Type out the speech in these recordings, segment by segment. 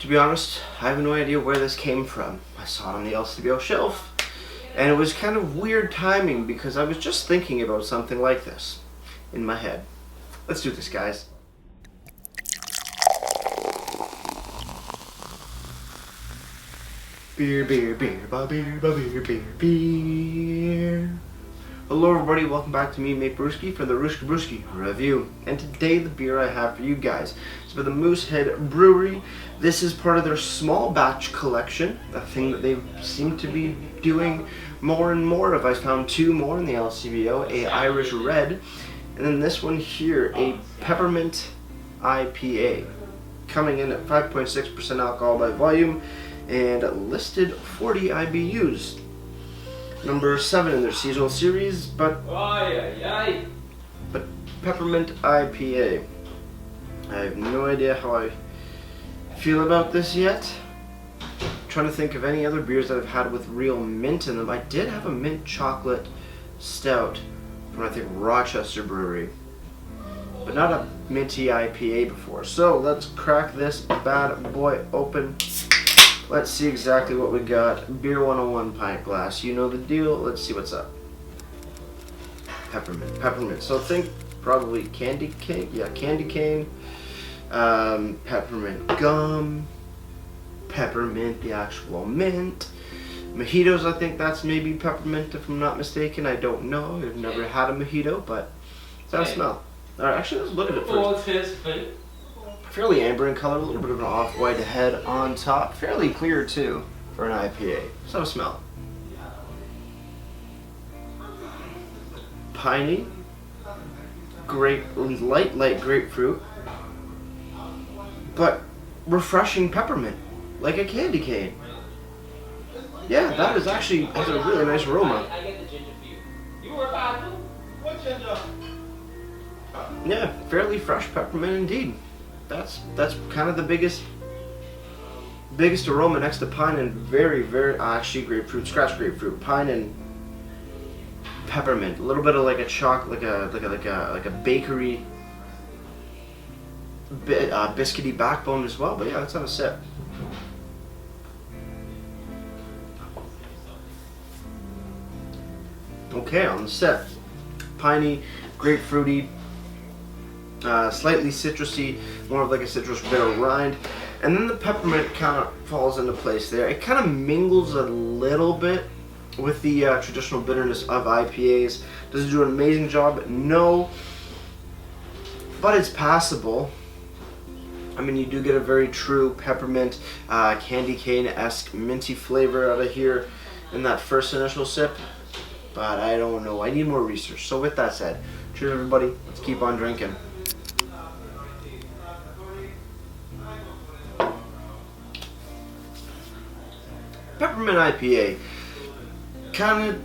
To be honest, I have no idea where this came from. I saw it on the LCBO shelf, and it was kind of weird timing because I was just thinking about something like this in my head. Let's do this, guys. Beer, beer, beer, ba beer, ba beer, beer, beer. Hello everybody, welcome back to me, Mate Brewski, for the Ruski Brewski review. And today the beer I have for you guys is for the Moosehead Brewery. This is part of their small batch collection, a thing that they seem to be doing more and more of. I found two more in the LCBO, a Irish Red, and then this one here, a Peppermint IPA, coming in at 5.6% alcohol by volume and listed 40 IBUs. Number 7 in their seasonal series, but Peppermint IPA. I have no idea how I feel about this yet. I'm trying to think of any other beers that I've had with real mint in them. I did have a mint chocolate stout from, I think, Rochester Brewery, but not a minty IPA before. So let's crack this bad boy open. Let's see exactly what we got. Beer 101 pint glass. You know the deal. Let's see what's up. Peppermint. So think probably candy cane. Yeah, candy cane. Peppermint gum. Peppermint, the actual mint. Mojitos, I think that's maybe peppermint if I'm not mistaken. I don't know. I've never had a mojito, but it's how it smells. Alright, actually let's look at it first. Fairly amber in color, a little bit of an off-white head on top. Fairly clear too for an IPA. Let's have a smell. Piney, light grapefruit, but refreshing peppermint, like a candy cane. Yeah, that is actually has a really nice aroma. Yeah, fairly fresh peppermint indeed. That's kind of the biggest aroma next to pine and very actually grapefruit, scratch grapefruit, pine and peppermint. A little bit of like a chocolate, like a bakery biscuity backbone as well. But yeah, let's have a sip. Okay, on the sip, piney, grapefruity. Slightly citrusy, more of like a citrus bitter rind, and then the peppermint kind of falls into place there. It kind of mingles a little bit with the traditional bitterness of IPAs. Does it do an amazing job? No, but it's passable. I mean, you do get a very true peppermint, candy cane-esque minty flavor out of here in that first initial sip, but I don't know. I need more research. So with that said, cheers everybody. Let's keep on drinking. Peppermint IPA kind of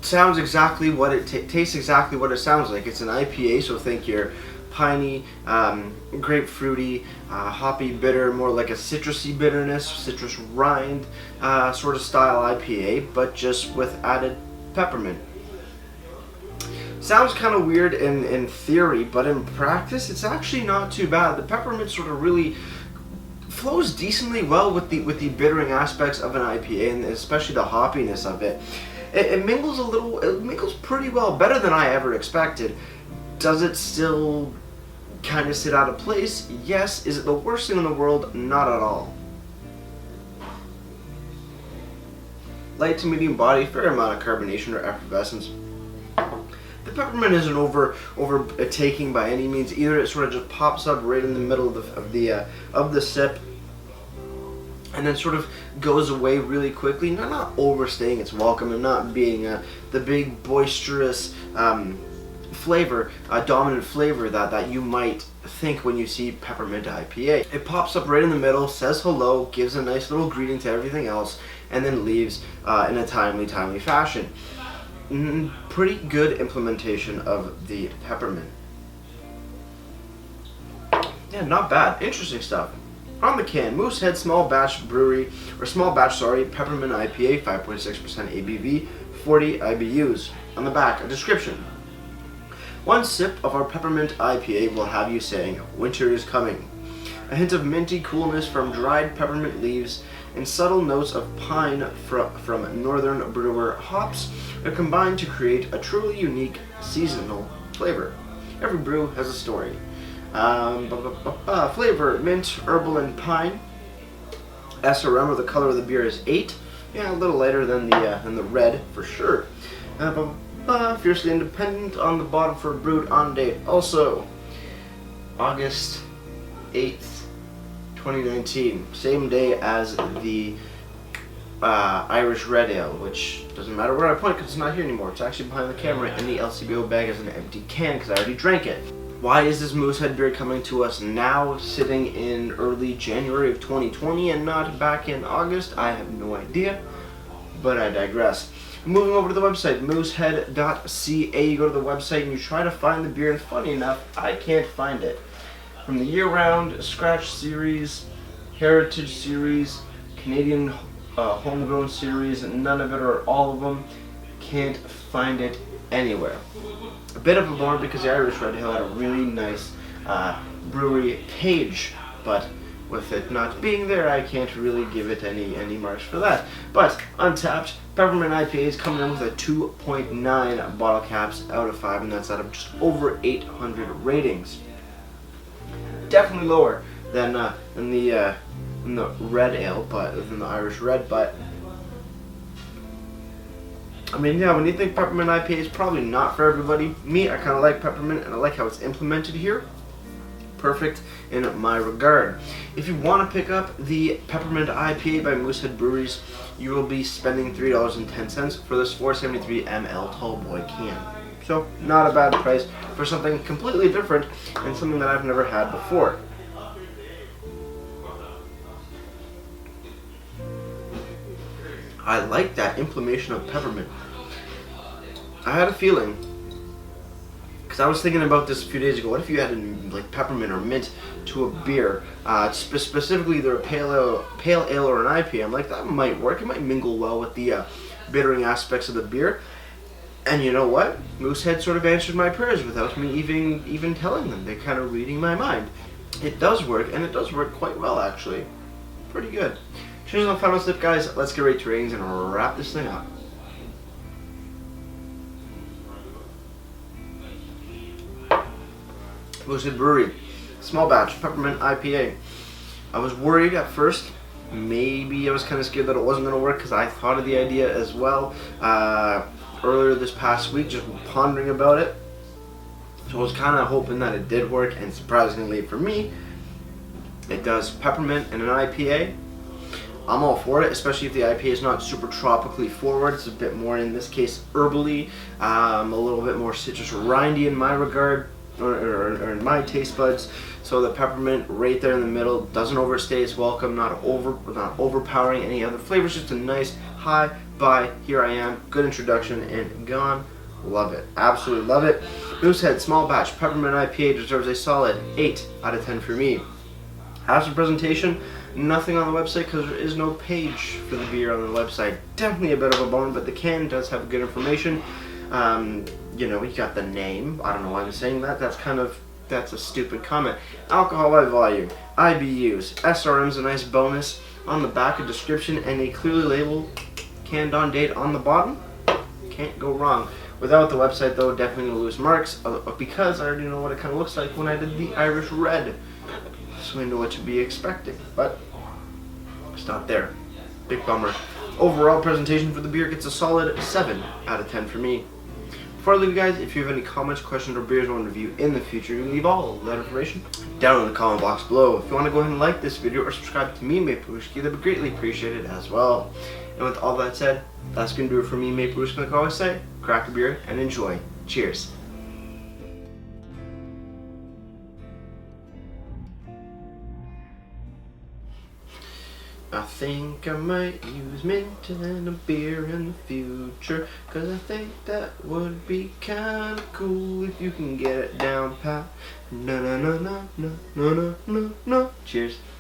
sounds exactly what it tastes exactly what it sounds like. It's an IPA, so think your piney, grapefruity, hoppy bitter, more like a citrusy bitterness, citrus rind sort of style IPA, but just with added peppermint. Sounds kind of weird in theory, but in practice, it's actually not too bad. The peppermint sort of really flows decently well with the bittering aspects of an IPA, and especially the hoppiness of it. It mingles it mingles pretty well, better than I ever expected. Does it still kind of sit out of place? Yes. Is it the worst thing in the world? Not at all. Light to medium body, fair amount of carbonation or effervescence. The peppermint isn't overtaking by any means either. It sort of just pops up right in the middle of the sip, and then sort of goes away really quickly. Not overstaying its welcome and not being the big boisterous flavor, dominant flavor that you might think when you see peppermint IPA. It pops up right in the middle, says hello, gives a nice little greeting to everything else, and then leaves in a timely fashion. Pretty good implementation of the peppermint. Yeah, not bad. Interesting stuff. On the can, Moosehead Small Batch Peppermint IPA, 5.6% ABV, 40 IBUs. On the back, a description. One sip of our Peppermint IPA will have you saying, winter is coming. A hint of minty coolness from dried peppermint leaves and subtle notes of pine from northern brewer hops are combined to create a truly unique seasonal flavor. Every brew has a story. Flavor: mint, herbal, and pine. SRM, or the color of the beer, is 8. Yeah, a little lighter than the red for sure. Fiercely independent on the bottom for brewed on date. Also, August 8th, 2019. Same day as the Irish Red Ale, which doesn't matter where I point because it's not here anymore. It's actually behind the camera, and the LCBO bag is an empty can because I already drank it. Why is this Moosehead beer coming to us now, sitting in early January of 2020 and not back in August? I have no idea, but I digress. Moving over to the website, moosehead.ca. You go to the website and you try to find the beer, and funny enough, I can't find it. From the year-round, Scratch Series, Heritage Series, Canadian Homegrown Series, none of it or all of them, can't find it anywhere. A bit of a bummer because the Irish Red Ale had a really nice brewery page, but with it not being there, I can't really give it any marks for that. But Untapped Peppermint IPA is coming in with a 2.9 bottle caps out of 5, and that's out of just over 800 ratings. Definitely lower than the Red Ale, but than the Irish Red, but I mean, yeah, when you think Peppermint IPA is probably not for everybody. Me, I kind of like peppermint, and I like how it's implemented here. Perfect in my regard. If you want to pick up the Peppermint IPA by Moosehead Breweries, you will be spending $3.10 for this 473 ml tall boy can. So, not a bad price for something completely different and something that I've never had before. I like that implementation of peppermint. I had a feeling, because I was thinking about this a few days ago, what if you added like peppermint or mint to a beer, specifically either a pale ale or an IPA? I'm like, that might work. It might mingle well with the bittering aspects of the beer. And you know what? Moosehead sort of answered my prayers without me even telling them. They're kind of reading my mind. It does work, and it does work quite well, actually. Pretty good. Cheers on the final sip, guys. Let's get right to ratings and wrap this thing up. Moosehead Brewery, small batch, peppermint IPA. I was worried at first. Maybe I was kind of scared that it wasn't going to work because I thought of the idea as well earlier this past week, just pondering about it. So I was kind of hoping that it did work, and surprisingly for me, it does. Peppermint and an IPA. I'm all for it, especially if the IPA is not super tropically forward. It's a bit more, in this case, herbally, a little bit more citrus rindy in my regard, or in my taste buds. So the peppermint right there in the middle doesn't overstay its welcome, not overpowering any other flavors. Just a nice hi, bye, here I am, good introduction, and gone. Love it, absolutely love it. Moosehead small batch peppermint IPA deserves a solid 8 out of 10 for me. As for presentation, nothing on the website because there is no page for the beer on the website. Definitely a bit of a bummer, but the can does have good information. You know, you got the name. I don't know why I'm saying that. That's a stupid comment. Alcohol by volume, IBUs, SRM's a nice bonus. On the back, a description and a clearly labeled canned on date on the bottom. Can't go wrong. Without the website, though, definitely will lose marks because I already know what it kind of looks like when I did the Irish Red. So I know what to be expecting, but it's not there. Big bummer. Overall presentation for the beer gets a solid 7 out of 10 for me. Before I leave you guys, if you have any comments, questions, or beers you want to review in the future, you can leave all that information down in the comment box below. If you want to go ahead and like this video or subscribe to me, Maple-Whiskey, that would be greatly appreciated as well. And with all that said, that's going to do it for me, Maple-Whiskey, like I always say. Crack a beer and enjoy. Cheers. I think I might use mint and a beer in the future, 'cause I think that would be kinda cool if you can get it down pat. No. Cheers.